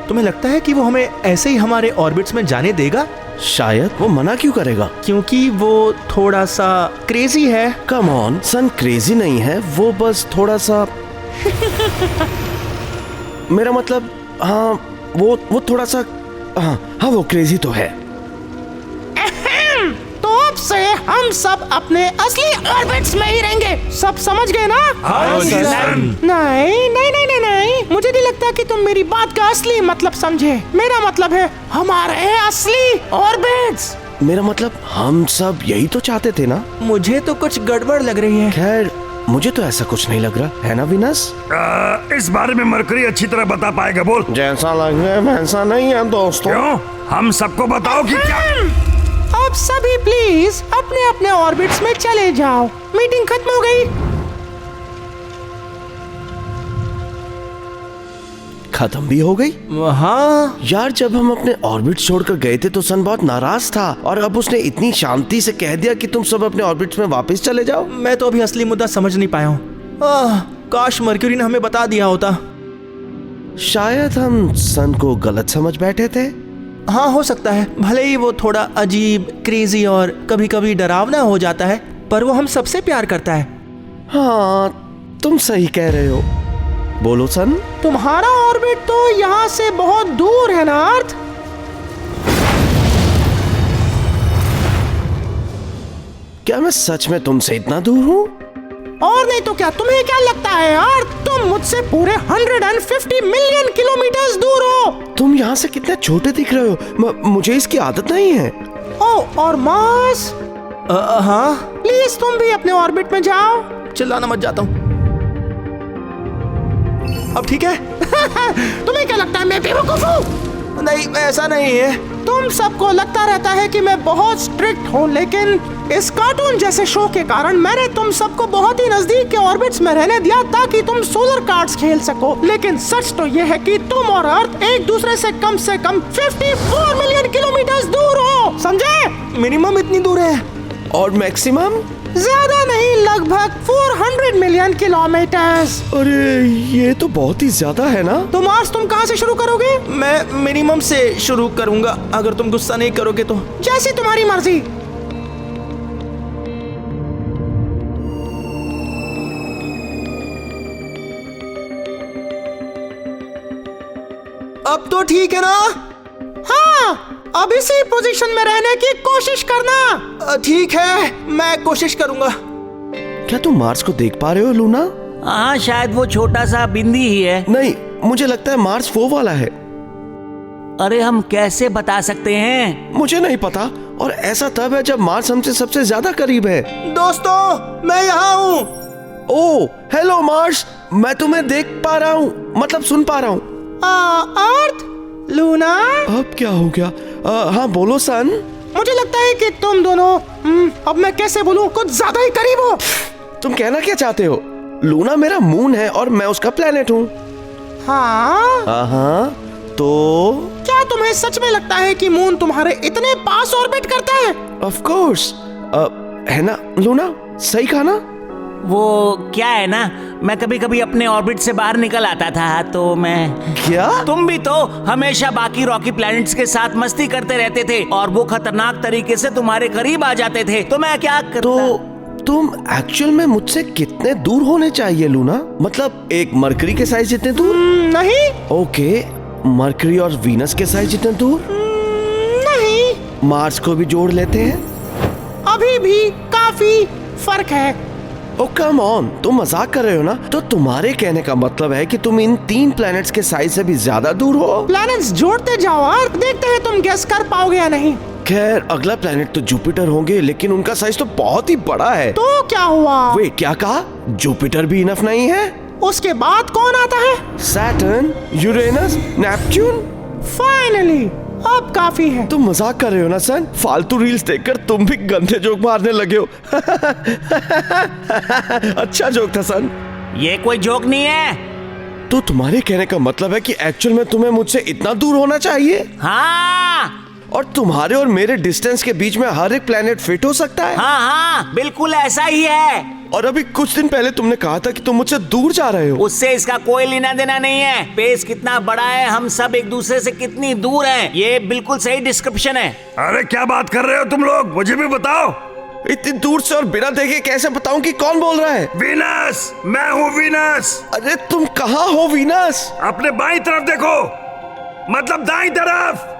तुम्हें लगता है कि वो हमें ऐसे ही हमारे ऑर्बिट्स में जाने देगा? शायद। वो मना क्यों करेगा? क्योंकि वो थोड़ा सा क्रेजी है। कम ऑन सन, क्रेजी नहीं है वो, बस थोड़ा सा मेरा मतलब हाँ वो थोड़ा सा हाँ वो क्रेजी तो है। तो अब से हम सब अपने असली ऑर्बिट्स में ही रहेंगे, सब समझ गए ना? हाँ, नहीं नहीं नहीं नहीं नहीं, मुझे नहीं लगता कि तुम मेरी बात का असली मतलब समझे। मेरा मतलब है हमारे असली ऑर्बिट्स। मेरा मतलब हम सब यही तो चाहते थे ना। मुझे तो कुछ गड़बड़ लग रही है। खैर मुझे तो ऐसा कुछ नहीं लग रहा है ना विनस? इस बारे में मरकरी अच्छी तरह बता पाएगा। बोल। जैसा लग रहा है वैसा नहीं है दोस्तों। क्यों? हम सबको बताओ कि क्या। अब सभी प्लीज अपने अपने ऑर्बिट्स में चले जाओ। मीटिंग खत्म हो गई। खत्म भी हो गई? हाँ यार जब हम अपने ऑर्बिट छोड़कर गए थे तो सन बहुत नाराज था, और अब उसने इतनी शांति से कह दिया कि तुम सब अपने ऑर्बिट्स में वापस चले जाओ। मैं तो अभी असली मुद्दा समझ नहीं पाया हूँ। काश मर्क्यूरी ने हमें बता दिया होता। शायद हम सन को गलत समझ बैठे थे। हाँ हो सकता है, भले ही वो थोड़ा अजीब, क्रेजी और कभी कभी डरावना हो जाता है, पर वो हम सबसे प्यार करता है। हाँ तुम सही कह रहे हो। बोलो सन। तुम्हारा ऑर्बिट तो यहाँ से बहुत दूर है ना अर्थ? क्या मैं सच में तुमसे इतना दूर हूँ? और नहीं तो क्या, तुम्हें क्या लगता है यार, तुम मुझसे पूरे 150 मिलियन किलोमीटर दूर हो। तुम यहाँ से कितने छोटे दिख रहे हो। मुझे इसकी आदत नहीं है। ओ और मास, हाँ प्लीज तुम भी अपने ऑर्बिट में जाओ। चिल्लाना मत, जाता हूँ। अब ठीक है? तुम्हें क्या लगता है मैं बेवकूफ हूँ? नहीं ऐसा नहीं है। तुम सबको लगता रहता है कि मैं बहुत स्ट्रिक्ट हूँ, लेकिन इस कार्टून जैसे शो के कारण मैंने तुम सबको बहुत ही नजदीक के ऑर्बिट्स में रहने दिया ताकि तुम सोलर कार्ड्स खेल सको। लेकिन सच तो ये है कि तुम और अर्थ एक दूसरे से कम 54 मिलियन किलोमीटर दूर हो, समझे? मिनिमम इतनी दूर है। और मैक्सिमम? ज्यादा नहीं, लगभग 400 मिलियन किलोमीटर। अरे ये तो बहुत ही ज्यादा है ना। तो मार्स तुम कहाँ से शुरू करोगे? मैं मिनिमम से शुरू करूंगा, अगर तुम गुस्सा नहीं करोगे तो। जैसी तुम्हारी मर्जी। अब तो ठीक है ना? हाँ, अब इसी पोजीशन में रहने की कोशिश करना। ठीक है, मैं कोशिश करूंगा। क्या तुम मार्स को देख पा रहे हो लूना? हाँ शायद वो छोटा सा बिंदी ही है। नहीं, मुझे लगता है मार्स वो वाला है। अरे हम कैसे बता सकते हैं? मुझे नहीं पता, और ऐसा तब है जब मार्स हमसे सबसे ज्यादा करीब है। दोस्तों मैं यहाँ हूँ। ओह हेलो मार्स, मैं तुम्हें देख पा रहा हूँ, मतलब सुन पा रहा हूँ। अर्थ, लूना, अब क्या हो गया? हाँ बोलो सन। मुझे लगता है कि तुम दोनों अब मैं कैसे बोलूं, कुछ ज्यादा ही करीब हो। तुम कहना क्या चाहते हो? लूना मेरा मून है और मैं उसका प्लेनेट हूँ। हाँ, हाँ तो क्या तुम्हें सच में लगता है कि मून तुम्हारे इतने पास ऑर्बिट करता है? ऑफ कोर्स है ना लूना, सही कहा ना? वो क्या है ना, मैं कभी कभी अपने ऑर्बिट से बाहर निकल आता था तो मैं। क्या? तुम भी तो हमेशा बाकी रॉकी प्लैनेट्स के साथ मस्ती करते रहते थे और वो खतरनाक तरीके से तुम्हारे करीब आ जाते थे, तो मैं क्या करता? तो तुम एक्चुअल में मुझसे कितने दूर होने चाहिए लूना? मतलब एक मरकरी के साइज जितने दूर? नहीं ओके, मरकरी और वीनस के साइज जितने दूर? नहीं, मार्स को भी जोड़ लेते हैं। अभी भी काफी फर्क है। ओ कम ऑन, तुम मजाक कर रहे हो ना? तो तुम्हारे कहने का मतलब है कि तुम इन 3 प्लैनेट्स के साइज से भी ज्यादा दूर हो? प्लैनेट्स जोड़ते जाओ और देखते हैं तुम गेस कर पाओगे या नहीं। खैर अगला प्लैनेट तो जुपिटर होंगे, लेकिन उनका साइज तो बहुत ही बड़ा है। तो क्या हुआ? वे क्या कहा? जुपिटर भी इनफ नहीं है? उसके बाद कौन आता है? Saturn, Uranus, Neptune. फाइनली अब काफी है। तुम मजाक कर रहे हो ना सन? फालतू रील्स देखकर तुम भी गंदे जोक मारने लगे हो। अच्छा जोक था सन। ये कोई जोक नहीं है। तो तुम्हारे कहने का मतलब है कि एक्चुअल में तुम्हें मुझसे इतना दूर होना चाहिए? हाँ और तुम्हारे और मेरे डिस्टेंस के बीच में हर एक प्लेनेट फिट हो सकता है? हाँ हाँ बिल्कुल ऐसा ही है। और अभी कुछ दिन पहले तुमने कहा था कि तुम मुझसे दूर जा रहे हो। उससे इसका कोई लेना देना नहीं है। स्पेस कितना बड़ा है, हम सब एक दूसरे से कितनी दूर हैं, ये बिल्कुल सही डिस्क्रिप्शन है। अरे क्या बात कर रहे हो तुम लोग, मुझे भी बताओ। इतनी दूर से और बिना देखे कैसे बताऊं कि कौन बोल रहा है? वीनस, मैं हूँ वीनस। अरे तुम कहाँ हो वीनस? अपने बाईं तरफ देखो, मतलब दाईं तरफ।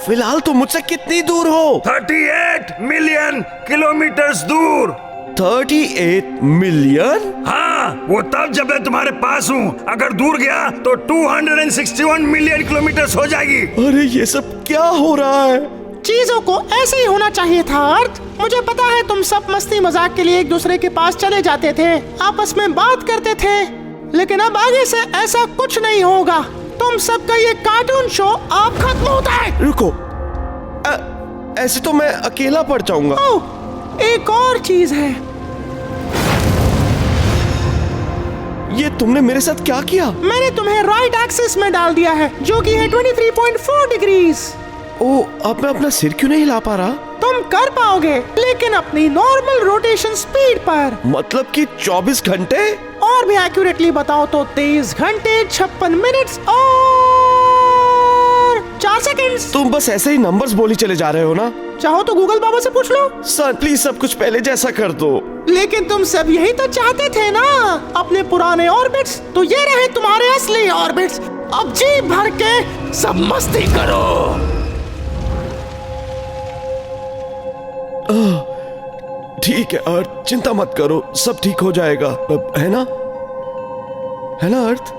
फिलहाल तुम मुझसे कितनी दूर हो? 38 मिलियन किलोमीटर्स दूर। 38 मिलियन? हाँ, वो तब जब मैं तुम्हारे पास हूँ। अगर दूर गया तो 261 मिलियन किलोमीटर्स हो जाएगी। अरे ये सब क्या हो रहा है? चीजों को ऐसे ही होना चाहिए था अर्थ। मुझे पता है तुम सब मस्ती मजाक के लिए एक दूसरे के पास चले जाते थे, आपस में बात करते थे, लेकिन अब आगे से ऐसा कुछ नहीं होगा। तुम सबका ये कार्टून शो अब खत्म होता है। रुको, ऐसे तो मैं अकेला पड़ जाऊंगा। ओह, एक और चीज है। ये तुमने मेरे साथ क्या किया? मैंने तुम्हें राइट एक्सिस में डाल दिया है, जो कि है 23.4 डिग्रीज। ओ, अब मैं अपना सिर क्यों नहीं हिला पा रहा? तुम कर पाओगे, लेकिन अपनी नॉर्मल रोटेशन स्पीड पर। मतलब कि 24 घंटे? और भी एक्यूरेटली बताओ तो 23 घंटे 56 मिनट्स और 4 सेकंड्स। तुम बस ऐसे ही नंबर्स बोली चले जा रहे हो ना? चाहो तो गूगल बाबा से पूछ लो। सर प्लीज सब कुछ पहले जैसा कर दो। लेकिन तुम सब यही तो चाहते थे ना, अपने पुराने ऑर्बिट्स। तो ये रहे तुम्हारे असली ऑर्बिट्स। अब जी भर के सब मस्ती करो। ठीक है अर्थ, चिंता मत करो, सब ठीक हो जाएगा, है ना? है ना अर्थ?